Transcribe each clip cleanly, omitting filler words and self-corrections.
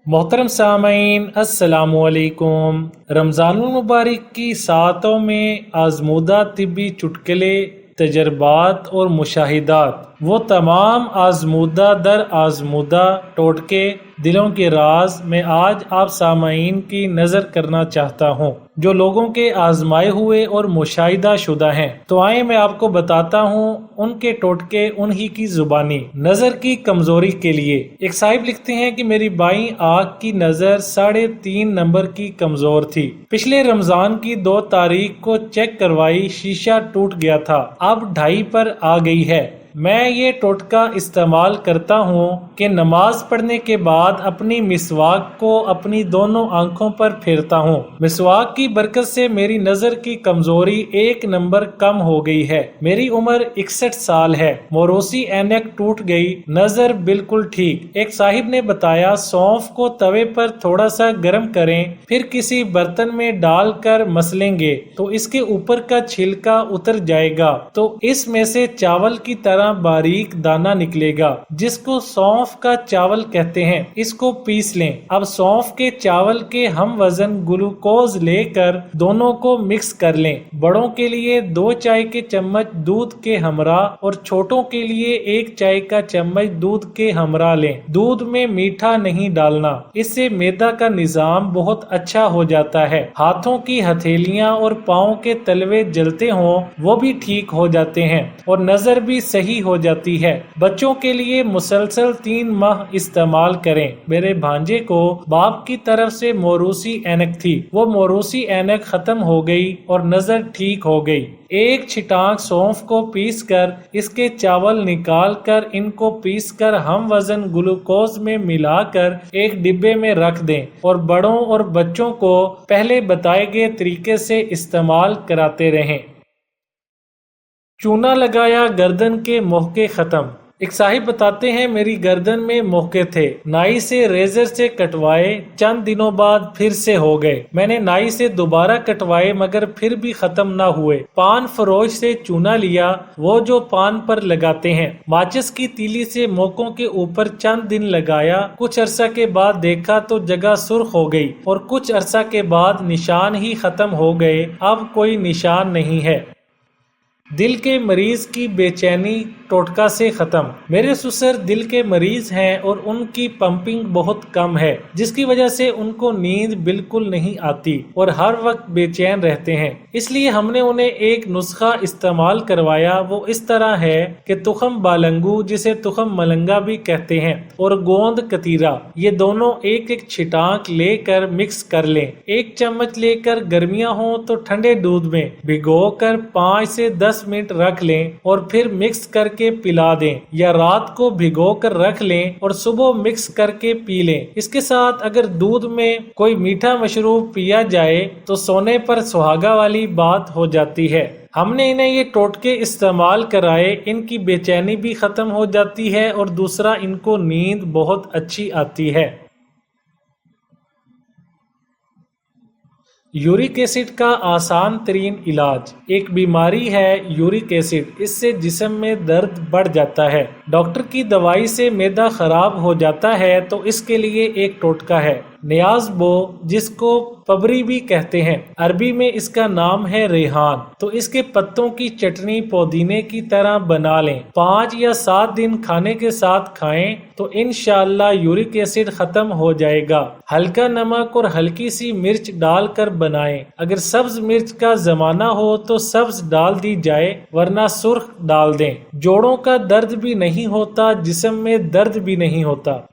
मोहतरम सामईन अस्सलामु अलैकुम। रमज़ानुल मुबारक की सातों में आज़मूदा तिब्बी चुटकुले, तजर्बात और मुशाहिदात, वो तमाम आज़मूदा दर आज़मूदा टोटके, दिलों के राज मैं आज आप सामईन की नज़र करना चाहता हूँ जो लोगों के आजमाए हुए और मुशाहिदा शुदा हैं। तो आए मैं आपको बताता हूँ उनके टोटके उन्हीं की जुबानी। नजर की कमजोरी के लिए एक साहिब लिखते हैं कि मेरी बाईं आँख की नजर 3.5 नंबर की कमजोर थी। पिछले रमजान की 2 तारीख को चेक करवाई, शीशा टूट गया था, अब 2.5 पर आ गई है। मैं ये टोटका इस्तेमाल करता हूँ कि नमाज पढ़ने के बाद अपनी मिसवाक को अपनी दोनों आंखों पर फेरता हूँ। मिसवाक की बरकत से मेरी नजर की कमजोरी 1 नंबर कम हो गई है। मेरी उम्र 61 साल है। मोरोसी ऐनक टूट गई, नजर बिल्कुल ठीक। एक साहिब ने बताया सौंफ को तवे पर थोड़ा सा गर्म करें, फिर किसी बर्तन में डालकर मसलेंगे तो इसके ऊपर का छिलका उतर जाएगा, तो इसमें से चावल की तरह बारीक दाना निकलेगा जिसको सौंफ का चावल कहते हैं। इसको पीस लें। अब सौंफ के चावल के हम वजन ग्लूकोज लेकर दोनों को मिक्स कर लें। बड़ों के लिए 2 चाय के चम्मच दूध के हमरा और छोटों के लिए 1 चाय का चम्मच दूध के हमरा लें। दूध में मीठा नहीं डालना, इससे मैदा का निजाम बहुत अच्छा हो जाता है। हाथों की हथेलियां और पाँव के तलवे जलते हों वो भी ठीक हो जाते हैं और नजर भी सही हो जाती है। बच्चों के लिए मुसलसल 3 माह इस्तेमाल करें। मेरे भांजे को बाप की तरफ से मोरूसी ऐनक थी, वो मोरूसी ऐनक खत्म हो गई और नजर ठीक हो गई। 1 छिटांक सौंफ को पीसकर इसके चावल निकाल कर इनको पीसकर हम वजन ग्लूकोज में मिलाकर एक डिब्बे में रख दें और बड़ों और बच्चों को पहले बताए गए तरीके से इस्तेमाल कराते रहें। चूना लगाया गर्दन के मोहके खत्म। एक साहिब बताते हैं मेरी गर्दन में मोहके थे, नाई से रेजर से कटवाए, चंद दिनों बाद फिर से हो गए। मैंने नाई से दोबारा कटवाए मगर फिर भी खत्म ना हुए। पान फरोश से चूना लिया, वो जो पान पर लगाते हैं। माचिस की तीली से मोकों के ऊपर चंद दिन लगाया, कुछ अरसा के बाद देखा तो जगह सुर्ख हो गई और कुछ अरसा के बाद निशान ही खत्म हो गए, अब कोई निशान नहीं है। दिल के मरीज की बेचैनी टोटका से खत्म। मेरे ससुर दिल के मरीज हैं और उनकी पंपिंग बहुत कम है जिसकी वजह से उनको नींद बिल्कुल नहीं आती और हर वक्त बेचैन रहते हैं। इसलिए हमने उन्हें एक नुस्खा इस्तेमाल करवाया। वो इस तरह है कि तुखम बालंगू, जिसे तुखम मलंगा भी कहते हैं, और गोंद कतीरा, ये दोनों 1-1 छिटांक लेकर मिक्स कर लें। 1 चम्मच लेकर गर्मियां हो तो ठंडे दूध में भिगोकर 5 से 10 मिनट रख लें और फिर मिक्स करके पिला दें, या रात को भिगो कर रख लें और सुबह मिक्स करके पी लें। इसके साथ अगर दूध में कोई मीठा मशरूब पिया जाए तो सोने पर सुहागा वाली बात हो जाती है। हमने इन्हें ये टोटके इस्तेमाल कराए, इनकी बेचैनी भी खत्म हो जाती है और दूसरा इनको नींद बहुत अच्छी आती है। यूरिक एसिड का आसान तरीन इलाज। एक बीमारी है यूरिक एसिड, इससे जिस्म में दर्द बढ़ जाता है। डॉक्टर की दवाई से मैदा खराब हो जाता है तो इसके लिए एक टोटका है, नियाज़बो, जिसको पबरी भी कहते हैं। अरबी में इसका नाम है रेहान। तो इसके पत्तों की चटनी पुदीने की तरह बना लें, 5 या 7 दिन खाने के साथ खाएं तो इंशाअल्लाह यूरिक एसिड खत्म हो जाएगा। हल्का नमक और हल्की सी मिर्च डालकर बनाएं। अगर सब्ज मिर्च का जमाना हो तो सब्ज डाल दी जाए, वरना सुर्ख डाल दें। जोड़ों का दर्द भी नहीं होता, जिस्म में दर्द भी नहीं होता।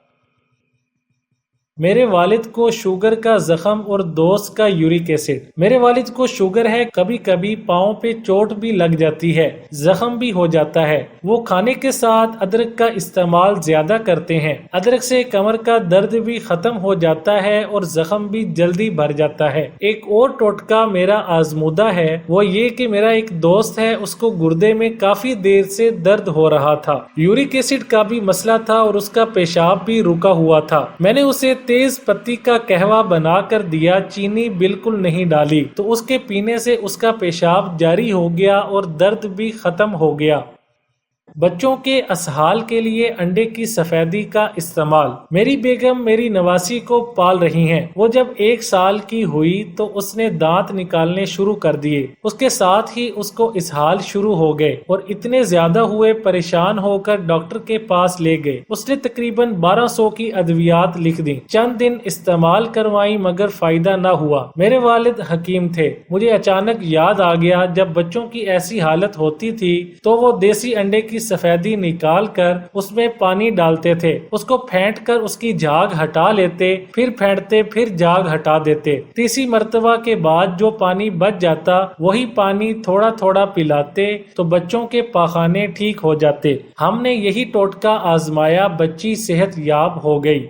मेरे वालिद को शुगर का जख्म और दोस्त का यूरिक एसिड। मेरे वालिद को शुगर है, कभी कभी पाँव पे चोट भी लग जाती है, जख्म भी हो जाता है। वो खाने के साथ अदरक का इस्तेमाल ज्यादा करते हैं। अदरक से कमर का दर्द भी खत्म हो जाता है और जख्म भी जल्दी भर जाता है। एक और टोटका मेरा आजमूदा है, वो ये कि मेरा एक दोस्त है, उसको गुर्दे में काफी देर से दर्द हो रहा था। यूरिक एसिड का भी मसला था और उसका पेशाब भी रुका हुआ था। मैंने उसे तेज पत्ती का कहवा बना कर दिया, चीनी बिल्कुल नहीं डाली, तो उसके पीने से उसका पेशाब जारी हो गया और दर्द भी खत्म हो गया। بچوں کے اسہال کے لیے انڈے کی سفیدی کا استعمال۔ میری بیگم میری نواسی کو پال رہی ہیں۔ وہ جب 1 سال کی ہوئی تو اس نے دانت نکالنے شروع کر دیے۔ اس کے ساتھ ہی اس کو اسہال شروع ہو گئے اور اتنے زیادہ ہوئے، پریشان ہو کر ڈاکٹر کے پاس لے گئے۔ اس نے تقریباً 1200 کی ادویات لکھ دیں، چند دن استعمال کروائیں مگر فائدہ نہ ہوا۔ میرے والد حکیم تھے۔ مجھے اچانک یاد آ گیا جب بچوں کی ایسی حالت ہوتی تھی تو وہ دیسی انڈے کی سفیدی نکال کر اس میں پانی ڈالتے تھے، اس کو پھینٹ کر اس کی جھاگ ہٹا لیتے، پھر پھینٹتے، پھر جھاگ ہٹا دیتے۔ تیسری مرتبہ کے بعد جو پانی بچ جاتا وہی پانی تھوڑا تھوڑا پلاتے تو بچوں کے پاخانے ٹھیک ہو جاتے۔ ہم نے یہی ٹوٹکا آزمایا، بچی صحت یاب ہو گئی۔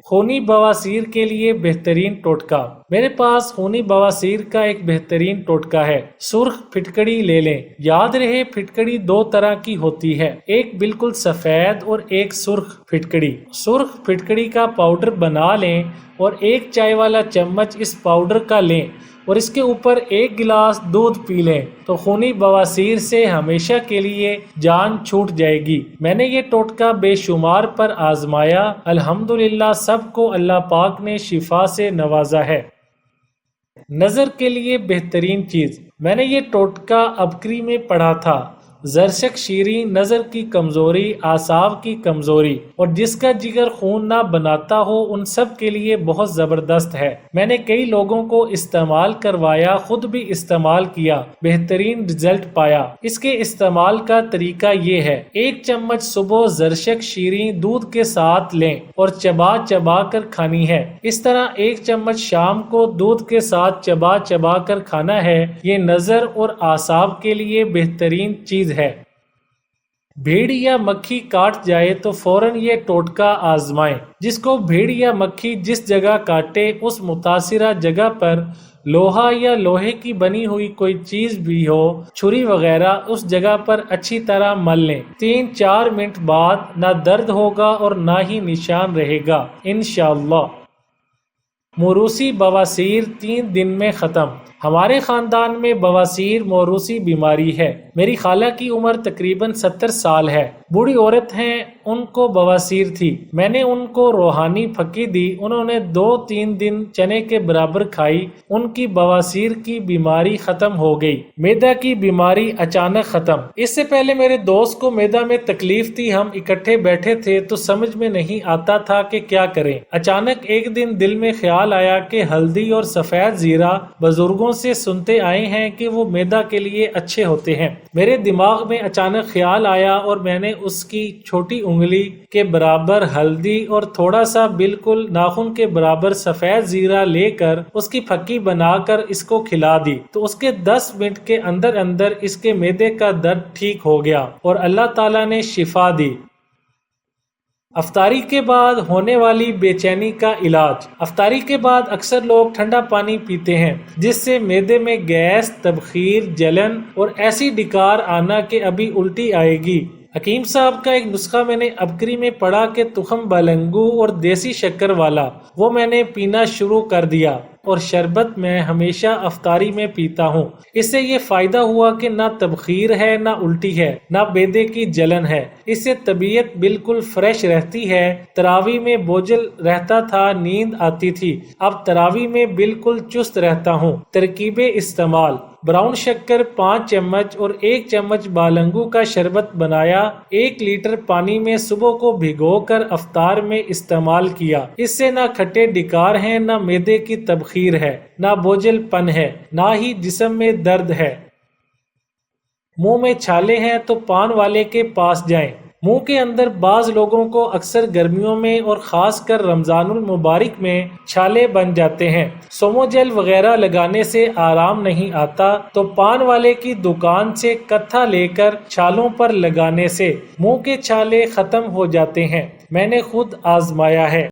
خونی بواسیر کے لیے بہترین ٹوٹکا۔ میرے پاس خونی بواسیر کا ایک بہترین ٹوٹکا ہے۔ سرخ پھٹکڑی لے لیں۔ یاد رہے پھٹکڑی 2 طرح کی ہوتی ہے، ایک بالکل سفید اور ایک سرخ پھٹکڑی۔ سرخ پھٹکڑی کا پاؤڈر بنا لیں اور 1 چائے والا چمچ اس پاؤڈر کا لیں اور اس کے اوپر 1 گلاس دودھ پی لیں تو خونی بواسیر سے ہمیشہ کے لیے جان چھوٹ جائے گی۔ میں نے یہ ٹوٹکا بے شمار پر آزمایا، الحمدللہ سب کو اللہ پاک نے شفا سے نوازا ہے۔ نظر کے لیے بہترین چیز۔ میں نے یہ ٹوٹکا ابکری میں پڑھا تھا۔ زرشک شیریں نظر کی کمزوری، اعصاب کی کمزوری اور جس کا جگر خون نہ بناتا ہو ان سب کے لیے بہت زبردست ہے۔ میں نے کئی لوگوں کو استعمال کروایا، خود بھی استعمال کیا، بہترین رزلٹ پایا۔ اس کے استعمال کا طریقہ یہ ہے، 1 چمچ صبح زرشک شیریں دودھ کے ساتھ لیں اور چبا چبا کر کھانی ہے۔ اس طرح 1 چمچ شام کو دودھ کے ساتھ چبا چبا کر کھانا ہے۔ یہ نظر اور اعصاب کے لیے بہترین چیز ہے۔ بھیڑ یا مکھی کاٹ جائے تو فوراً یہ ٹوٹکا آزمائیں۔ جس کو بھیڑ یا مکھی جس جگہ کاٹے اس متاثرہ جگہ پر لوہا یا لوہے کی بنی ہوئی کوئی چیز بھی ہو، چھری وغیرہ، اس جگہ پر اچھی طرح مل لیں۔ 3-4 منٹ بعد نہ درد ہوگا اور نہ ہی نشان رہے گا انشاءاللہ۔ موروثی بواسیر 3 دن میں ختم۔ ہمارے خاندان میں بواسیر موروثی بیماری ہے۔ میری خالہ کی عمر تقریباً 70 سال ہے، بوڑھی عورت ہیں، ان کو بواسیر تھی۔ میں نے ان کو روحانی پھکی دی، انہوں نے 2-3 دن چنے کے برابر کھائی، ان کی بواسیر کی بیماری ختم ہو گئی۔ میدا کی بیماری اچانک ختم۔ اس سے پہلے میرے دوست کو میدا میں تکلیف تھی، ہم اکٹھے بیٹھے تھے تو سمجھ میں نہیں آتا تھا کہ کیا کریں۔ اچانک ایک دن دل میں خیال آیا کہ ہلدی اور سفید زیرہ، بزرگوں سے سنتے آئے ہیں کہ وہ میدا کے لیے اچھے ہوتے ہیں۔ میرے دماغ میں اچانک خیال آیا اور میں نے اس کی چھوٹی انگلی کے برابر ہلدی اور تھوڑا سا بالکل ناخن کے برابر سفید زیرہ لے کر اس کی پھکی بنا کر اس کو کھلا دی تو اس کے 10 منٹ کے اندر اندر اس کے معدے کا درد ٹھیک ہو گیا اور اللہ تعالیٰ نے شفا دی۔ افطاری کے بعد ہونے والی بے چینی کا علاج۔ افطاری کے بعد اکثر لوگ ٹھنڈا پانی پیتے ہیں جس سے معدے میں گیس، تبخیر، جلن اور ایسی ڈکار آنا کہ ابھی الٹی آئے گی۔ حکیم صاحب کا ایک نسخہ میں نے ابکری میں پڑھا کہ تخم بلنگو اور دیسی شکر والا، وہ میں نے پینا شروع کر دیا اور شربت میں ہمیشہ افطاری میں پیتا ہوں۔ اس سے یہ فائدہ ہوا کہ نہ تبخیر ہے، نہ الٹی ہے، نہ معدے کی جلن ہے۔ اس سے طبیعت بالکل فریش رہتی ہے۔ تراویح میں بوجھل رہتا تھا، نیند آتی تھی، اب تراویح میں بالکل چست رہتا ہوں۔ ترکیبیں استعمال: براؤن شکر 5 چمچ اور 1 چمچ بالنگو کا شربت بنایا، 1 لیٹر پانی میں صبح کو بھگو کر افطار میں استعمال کیا۔ اس سے نہ کھٹے ڈکار ہیں، نہ معدے کی تبخیر ہے، نہ بوجھل پن ہے، نہ ہی جسم میں درد ہے۔ منہ میں چھالے ہیں تو پان والے کے پاس جائیں۔ منہ کے اندر بعض لوگوں کو اکثر گرمیوں میں اور خاص کر رمضان المبارک میں چھالے بن جاتے ہیں۔ سومو جیل وغیرہ لگانے سے آرام نہیں آتا تو پان والے کی دکان سے کتھا لے کر چھالوں پر لگانے سے منہ کے چھالے ختم ہو جاتے ہیں۔ میں نے خود آزمایا ہے۔